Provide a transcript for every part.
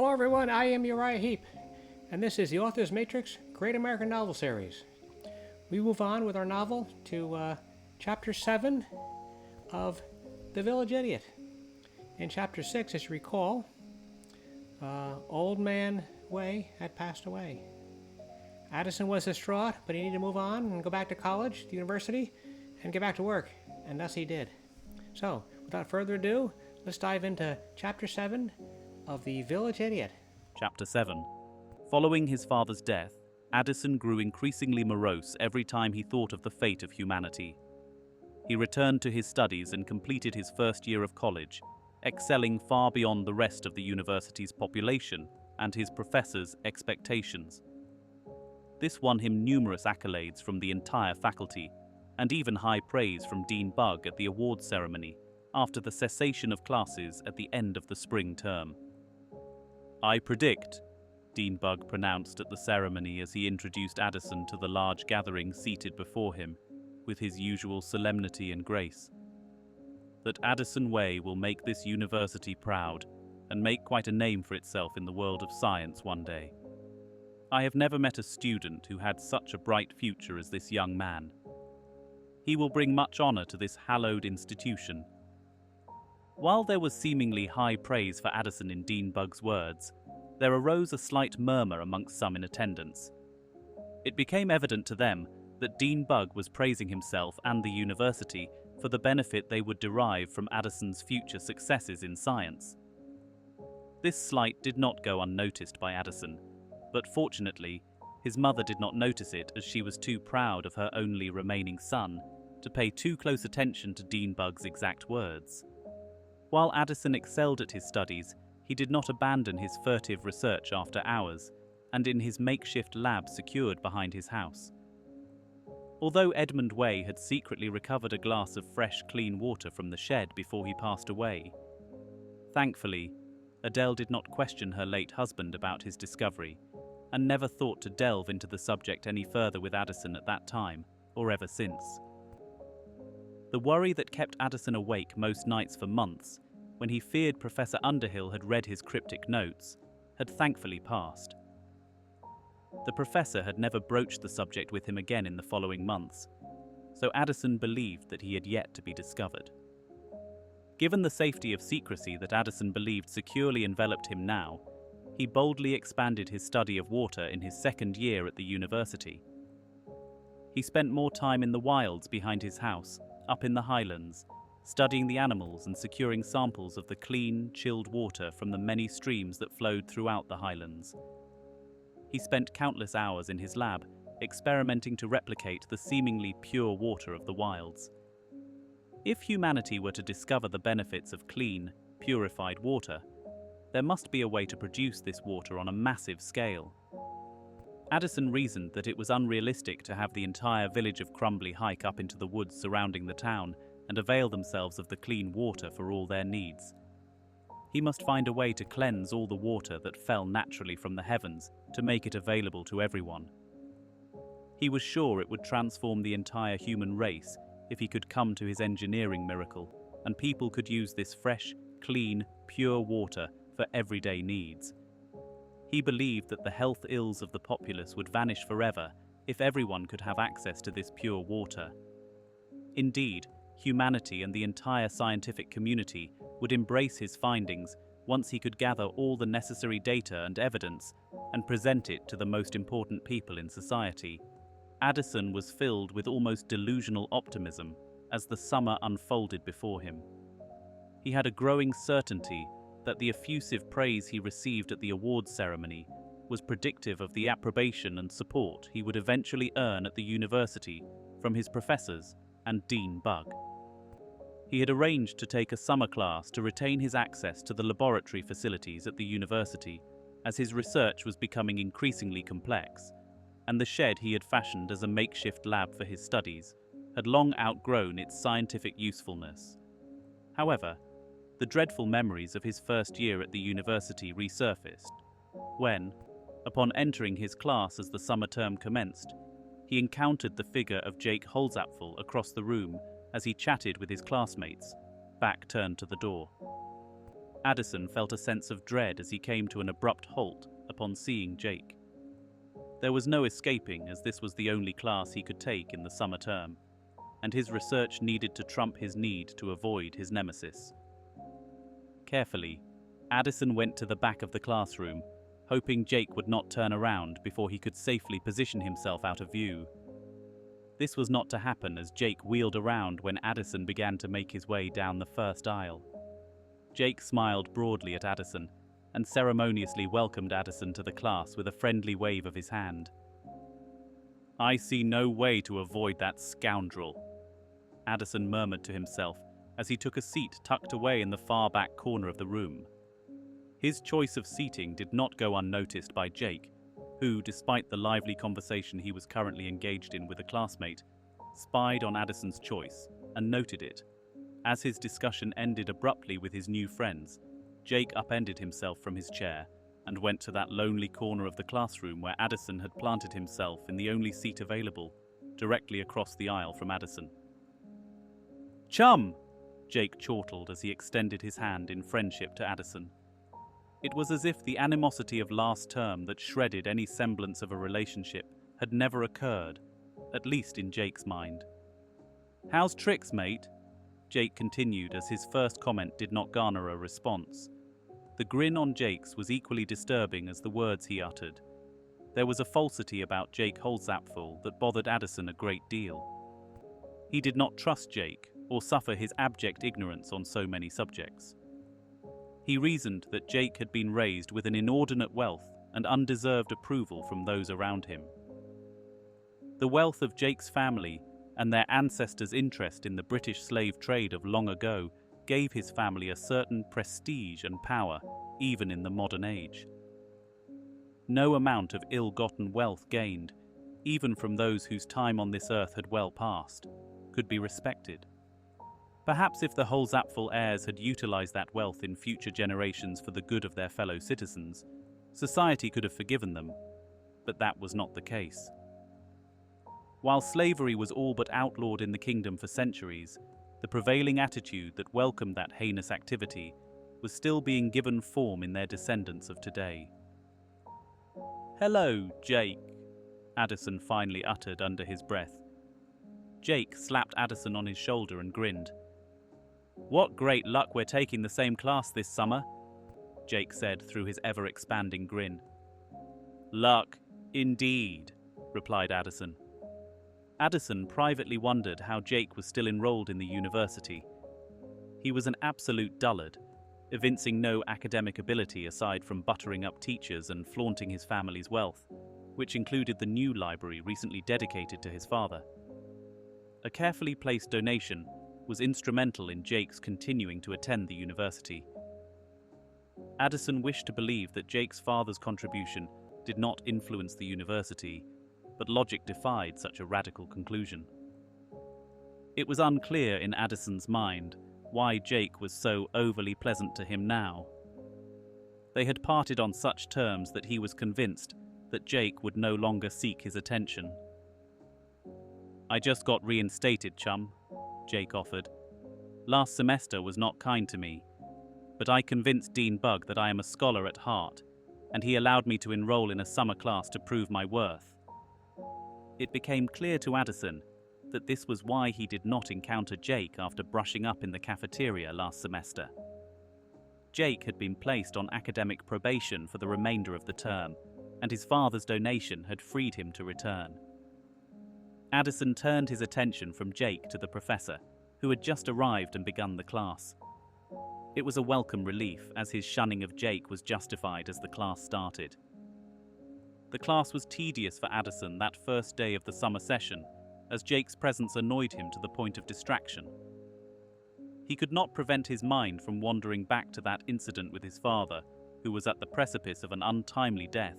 Hello everyone, I am Uriah Heep, and this is the Author's Matrix Great American Novel Series. We move on with our novel to Chapter 7 of The Village Idiot. In Chapter 6, as you recall, Old Man Way had passed away. Addison was distraught, but he needed to move on and go back to college, the university, and get back to work, and thus he did. So, without further ado, let's dive into Chapter 7 of The Village Idiot. Chapter 7. Following his father's death, Addison grew increasingly morose every time he thought of the fate of humanity. He returned to his studies and completed his first year of college, excelling far beyond the rest of the university's population and his professors' expectations. This won him numerous accolades from the entire faculty, and even high praise from Dean Bugg at the awards ceremony after the cessation of classes at the end of the spring term. "I predict," Dean Bugg pronounced at the ceremony as he introduced Addison to the large gathering seated before him, with his usual solemnity and grace, "that Addison Way will make this university proud and make quite a name for itself in the world of science one day. I have never met a student who had such a bright future as this young man. He will bring much honor to this hallowed institution." While there was seemingly high praise for Addison in Dean Bugg's words, there arose a slight murmur amongst some in attendance. It became evident to them that Dean Bugg was praising himself and the university for the benefit they would derive from Addison's future successes in science. This slight did not go unnoticed by Addison, but fortunately, his mother did not notice it as she was too proud of her only remaining son to pay too close attention to Dean Bugg's exact words. While Addison excelled at his studies, he did not abandon his furtive research after hours, and in his makeshift lab secured behind his house. Although Edmund Way had secretly recovered a glass of fresh, clean water from the shed before he passed away, thankfully, Adele did not question her late husband about his discovery, and never thought to delve into the subject any further with Addison at that time, or ever since. The worry that kept Addison awake most nights for months, when he feared Professor Underhill had read his cryptic notes, had thankfully passed. The professor had never broached the subject with him again in the following months, so Addison believed that he had yet to be discovered. Given the safety of secrecy that Addison believed securely enveloped him now, he boldly expanded his study of water in his second year at the university. He spent more time in the wilds behind his house, up in the highlands, studying the animals and securing samples of the clean, chilled water from the many streams that flowed throughout the highlands. He spent countless hours in his lab, experimenting to replicate the seemingly pure water of the wilds. If humanity were to discover the benefits of clean, purified water, there must be a way to produce this water on a massive scale. Addison reasoned that it was unrealistic to have the entire village of Crumbly hike up into the woods surrounding the town and avail themselves of the clean water for all their needs. He must find a way to cleanse all the water that fell naturally from the heavens to make it available to everyone. He was sure it would transform the entire human race if he could come to his engineering miracle, and people could use this fresh, clean, pure water for everyday needs. He believed that the health ills of the populace would vanish forever if everyone could have access to this pure water. Indeed, humanity and the entire scientific community would embrace his findings once he could gather all the necessary data and evidence and present it to the most important people in society. Addison was filled with almost delusional optimism as the summer unfolded before him. He had a growing certainty that the effusive praise he received at the awards ceremony was predictive of the approbation and support he would eventually earn at the university from his professors and Dean Bugg. He had arranged to take a summer class to retain his access to the laboratory facilities at the university, as his research was becoming increasingly complex, and the shed he had fashioned as a makeshift lab for his studies had long outgrown its scientific usefulness. However, the dreadful memories of his first year at the university resurfaced when, upon entering his class as the summer term commenced, he encountered the figure of Jake Holzapfel across the room as he chatted with his classmates, back turned to the door. Addison felt a sense of dread as he came to an abrupt halt upon seeing Jake. There was no escaping, as this was the only class he could take in the summer term, and his research needed to trump his need to avoid his nemesis. Carefully, Addison went to the back of the classroom, hoping Jake would not turn around before he could safely position himself out of view. This was not to happen as Jake wheeled around when Addison began to make his way down the first aisle. Jake smiled broadly at Addison and ceremoniously welcomed Addison to the class with a friendly wave of his hand. "I see no way to avoid that scoundrel," Addison murmured to himself as he took a seat tucked away in the far back corner of the room. His choice of seating did not go unnoticed by Jake, who, despite the lively conversation he was currently engaged in with a classmate, spied on Addison's choice and noted it. As his discussion ended abruptly with his new friends, Jake upended himself from his chair and went to that lonely corner of the classroom where Addison had planted himself in the only seat available, directly across the aisle from Addison. "Chum!" Jake chortled as he extended his hand in friendship to Addison. It was as if the animosity of last term that shredded any semblance of a relationship had never occurred, at least in Jake's mind. "How's tricks, mate?" Jake continued as his first comment did not garner a response. The grin on Jake's was equally disturbing as the words he uttered. There was a falsity about Jake Holzapfel that bothered Addison a great deal. He did not trust Jake or suffer his abject ignorance on so many subjects. He reasoned that Jake had been raised with an inordinate wealth and undeserved approval from those around him. The wealth of Jake's family and their ancestors' interest in the British slave trade of long ago gave his family a certain prestige and power, even in the modern age. No amount of ill-gotten wealth gained, even from those whose time on this earth had well passed, could be respected. Perhaps if the Holzapfel heirs had utilized that wealth in future generations for the good of their fellow citizens, society could have forgiven them, but that was not the case. While slavery was all but outlawed in the kingdom for centuries, the prevailing attitude that welcomed that heinous activity was still being given form in their descendants of today. "Hello, Jake," Addison finally uttered under his breath. Jake slapped Addison on his shoulder and grinned. "What great luck we're taking the same class this summer," Jake said through his ever-expanding grin. "Luck, indeed," replied Addison. Addison privately wondered how Jake was still enrolled in the university. He was an absolute dullard, evincing no academic ability aside from buttering up teachers and flaunting his family's wealth, which included the new library recently dedicated to his father. A carefully placed donation was instrumental in Jake's continuing to attend the university. Addison wished to believe that Jake's father's contribution did not influence the university, but logic defied such a radical conclusion. It was unclear in Addison's mind why Jake was so overly pleasant to him now. They had parted on such terms that he was convinced that Jake would no longer seek his attention. "I just got reinstated, chum," Jake offered. "Last semester was not kind to me, but I convinced Dean Bug that I am a scholar at heart, and he allowed me to enroll in a summer class to prove my worth." It became clear to Addison that this was why he did not encounter Jake after brushing up in the cafeteria last semester. Jake had been placed on academic probation for the remainder of the term, and his father's donation had freed him to return. Addison turned his attention from Jake to the professor, who had just arrived and begun the class. It was a welcome relief, as his shunning of Jake was justified as the class started. The class was tedious for Addison that first day of the summer session, as Jake's presence annoyed him to the point of distraction. He could not prevent his mind from wandering back to that incident with his father, who was at the precipice of an untimely death,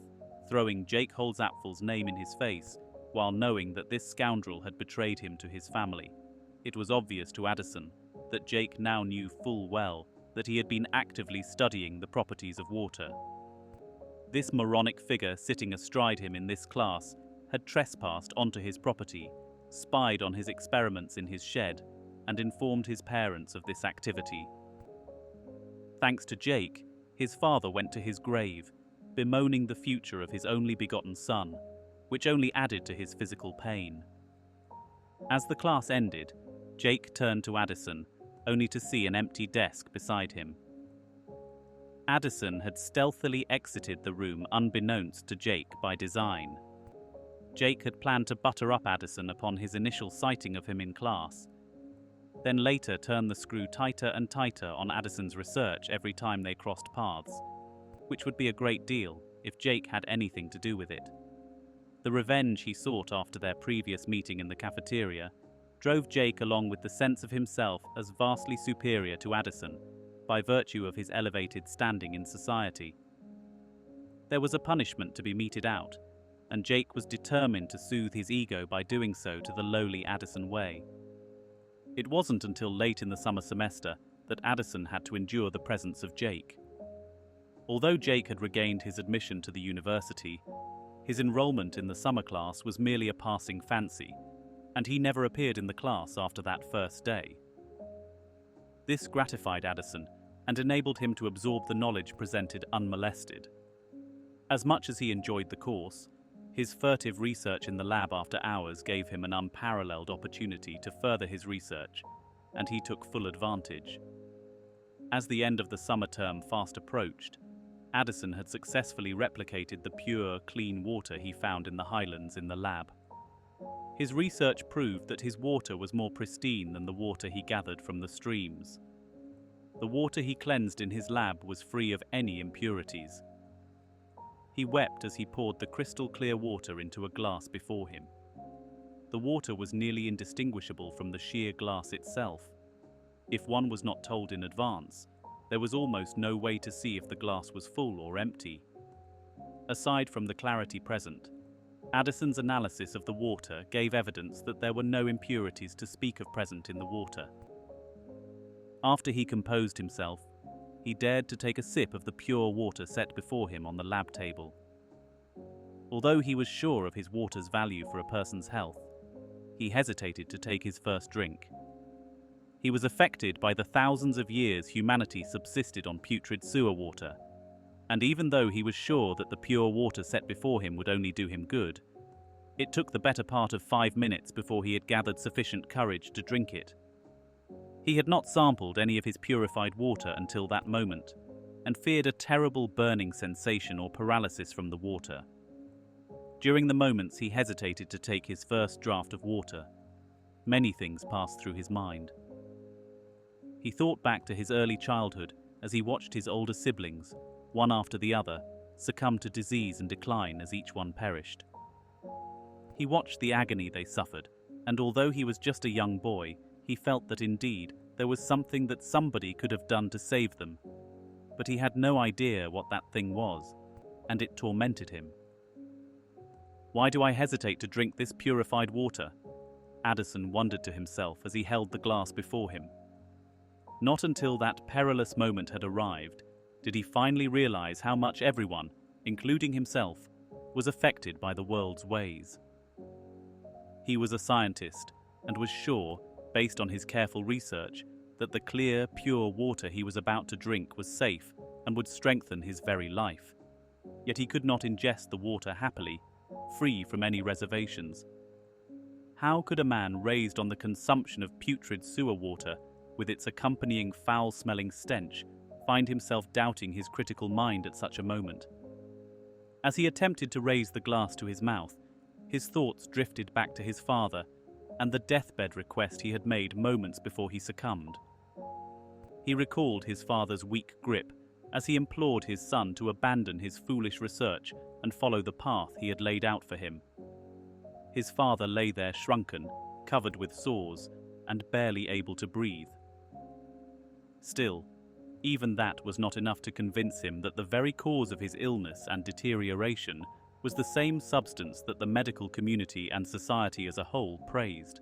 throwing Jake Holzapfel's name in his face, while knowing that this scoundrel had betrayed him to his family. It was obvious to Addison that Jake now knew full well that he had been actively studying the properties of water. This moronic figure sitting astride him in this class had trespassed onto his property, spied on his experiments in his shed, and informed his parents of this activity. Thanks to Jake, his father went to his grave, bemoaning the future of his only begotten son, which only added to his physical pain. As the class ended, Jake turned to Addison, only to see an empty desk beside him. Addison had stealthily exited the room unbeknownst to Jake by design. Jake had planned to butter up Addison upon his initial sighting of him in class, then later turn the screw tighter and tighter on Addison's research every time they crossed paths, which would be a great deal if Jake had anything to do with it. The revenge he sought after their previous meeting in the cafeteria drove Jake along with the sense of himself as vastly superior to Addison by virtue of his elevated standing in society. There was a punishment to be meted out, and Jake was determined to soothe his ego by doing so to the lowly Addison Way. It wasn't until late in the summer semester that Addison had to endure the presence of Jake. Although Jake had regained his admission to the university, his enrollment in the summer class was merely a passing fancy, and he never appeared in the class after that first day. This gratified Addison and enabled him to absorb the knowledge presented unmolested. As much as he enjoyed the course, his furtive research in the lab after hours gave him an unparalleled opportunity to further his research, and he took full advantage. As the end of the summer term fast approached, Addison had successfully replicated the pure, clean water he found in the highlands in the lab. His research proved that his water was more pristine than the water he gathered from the streams. The water he cleansed in his lab was free of any impurities. He wept as he poured the crystal-clear water into a glass before him. The water was nearly indistinguishable from the sheer glass itself. If one was not told in advance, there was almost no way to see if the glass was full or empty. Aside from the clarity present, Addison's analysis of the water gave evidence that there were no impurities to speak of present in the water. After he composed himself, he dared to take a sip of the pure water set before him on the lab table. Although he was sure of his water's value for a person's health, he hesitated to take his first drink. He was affected by the thousands of years humanity subsisted on putrid sewer water, and even though he was sure that the pure water set before him would only do him good, it took the better part of 5 minutes before he had gathered sufficient courage to drink it. He had not sampled any of his purified water until that moment, and feared a terrible burning sensation or paralysis from the water. During the moments he hesitated to take his first draught of water, many things passed through his mind. He thought back to his early childhood as he watched his older siblings, one after the other, succumb to disease and decline as each one perished. He watched the agony they suffered, and although he was just a young boy, he felt that indeed there was something that somebody could have done to save them. But he had no idea what that thing was, and it tormented him. "Why do I hesitate to drink this purified water?" Addison wondered to himself as he held the glass before him. Not until that perilous moment had arrived did he finally realize how much everyone, including himself, was affected by the world's ways. He was a scientist and was sure, based on his careful research, that the clear, pure water he was about to drink was safe and would strengthen his very life. Yet he could not ingest the water happily, free from any reservations. How could a man raised on the consumption of putrid sewer water, with its accompanying foul-smelling stench, find himself doubting his critical mind at such a moment? As he attempted to raise the glass to his mouth, his thoughts drifted back to his father and the deathbed request he had made moments before he succumbed. He recalled his father's weak grip as he implored his son to abandon his foolish research and follow the path he had laid out for him. His father lay there shrunken, covered with sores, and barely able to breathe. Still, even that was not enough to convince him that the very cause of his illness and deterioration was the same substance that the medical community and society as a whole praised.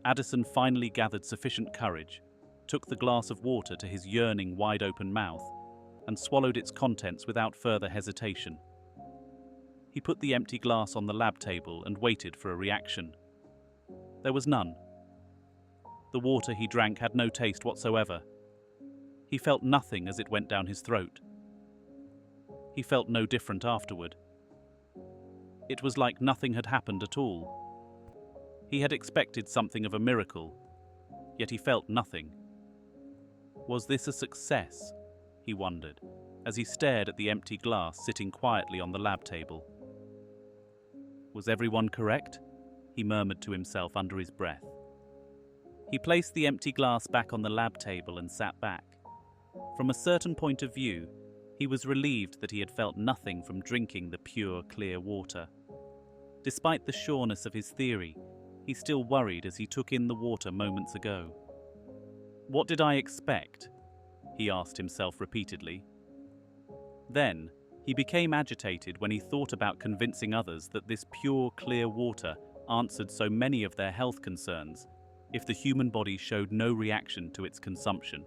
Addison finally gathered sufficient courage, took the glass of water to his yearning, wide-open mouth, and swallowed its contents without further hesitation. He put the empty glass on the lab table and waited for a reaction. There was none. The water he drank had no taste whatsoever. He felt nothing as it went down his throat. He felt no different afterward. It was like nothing had happened at all. He had expected something of a miracle, yet he felt nothing. Was this a success? He wondered, as he stared at the empty glass sitting quietly on the lab table. Was everyone correct? He murmured to himself under his breath. He placed the empty glass back on the lab table and sat back. From a certain point of view, he was relieved that he had felt nothing from drinking the pure, clear water. Despite the sureness of his theory, he still worried as he took in the water moments ago. What did I expect? He asked himself repeatedly. Then, he became agitated when he thought about convincing others that this pure, clear water answered so many of their health concerns if the human body showed no reaction to its consumption.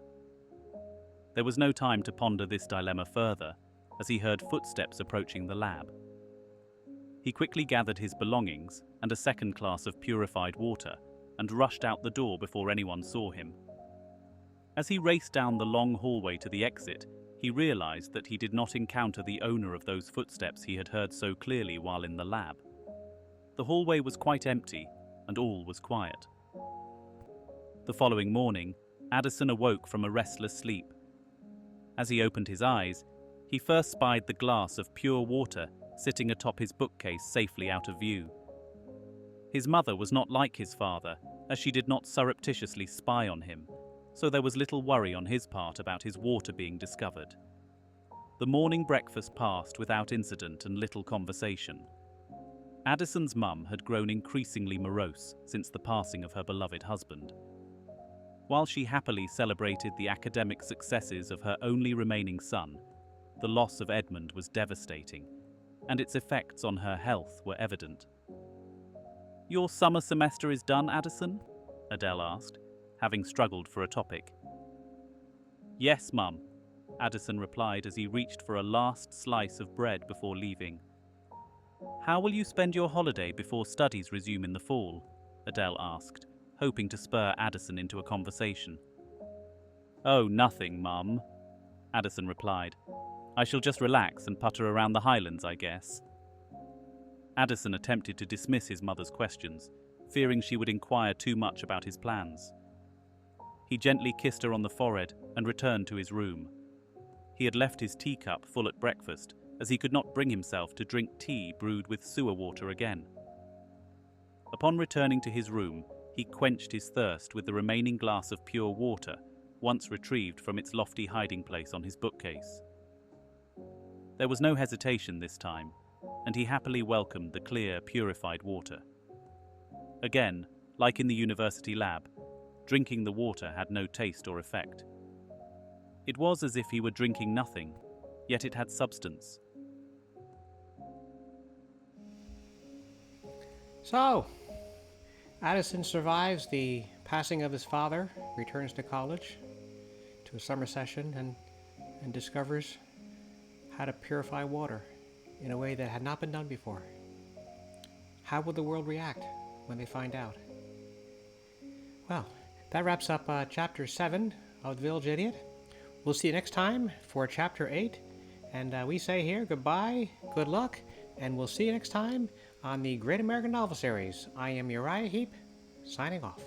There was no time to ponder this dilemma further, as he heard footsteps approaching the lab. He quickly gathered his belongings and a second glass of purified water and rushed out the door before anyone saw him. As he raced down the long hallway to the exit, he realized that he did not encounter the owner of those footsteps he had heard so clearly while in the lab. The hallway was quite empty, and all was quiet. The following morning, Addison awoke from a restless sleep. As he opened his eyes, he first spied the glass of pure water sitting atop his bookcase safely out of view. His mother was not like his father, as she did not surreptitiously spy on him, so there was little worry on his part about his water being discovered. The morning breakfast passed without incident and little conversation. Addison's mum had grown increasingly morose since the passing of her beloved husband. While she happily celebrated the academic successes of her only remaining son, the loss of Edmund was devastating, and its effects on her health were evident. "Your summer semester is done, Addison?" Adele asked, having struggled for a topic. "Yes, Mum," Addison replied as he reached for a last slice of bread before leaving. "How will you spend your holiday before studies resume in the fall?" Adele asked, hoping to spur Addison into a conversation. "Oh, nothing, Mum," Addison replied. "I shall just relax and putter around the Highlands, I guess." Addison attempted to dismiss his mother's questions, fearing she would inquire too much about his plans. He gently kissed her on the forehead and returned to his room. He had left his teacup full at breakfast, as he could not bring himself to drink tea brewed with sewer water again. Upon returning to his room, he quenched his thirst with the remaining glass of pure water, once retrieved from its lofty hiding place on his bookcase. There was no hesitation this time, and he happily welcomed the clear, purified water. Again, like in the university lab, drinking the water had no taste or effect. It was as if he were drinking nothing, yet it had substance. So, Addison survives the passing of his father, returns to college, to a summer session, and discovers how to purify water in a way that had not been done before. How will the world react when they find out? Well, that wraps up Chapter 7 of The Village Idiot. We'll see you next time for Chapter 8. And we say here, goodbye, good luck, and we'll see you next time on the Great American Novel Series. I am Uriah Heep, signing off.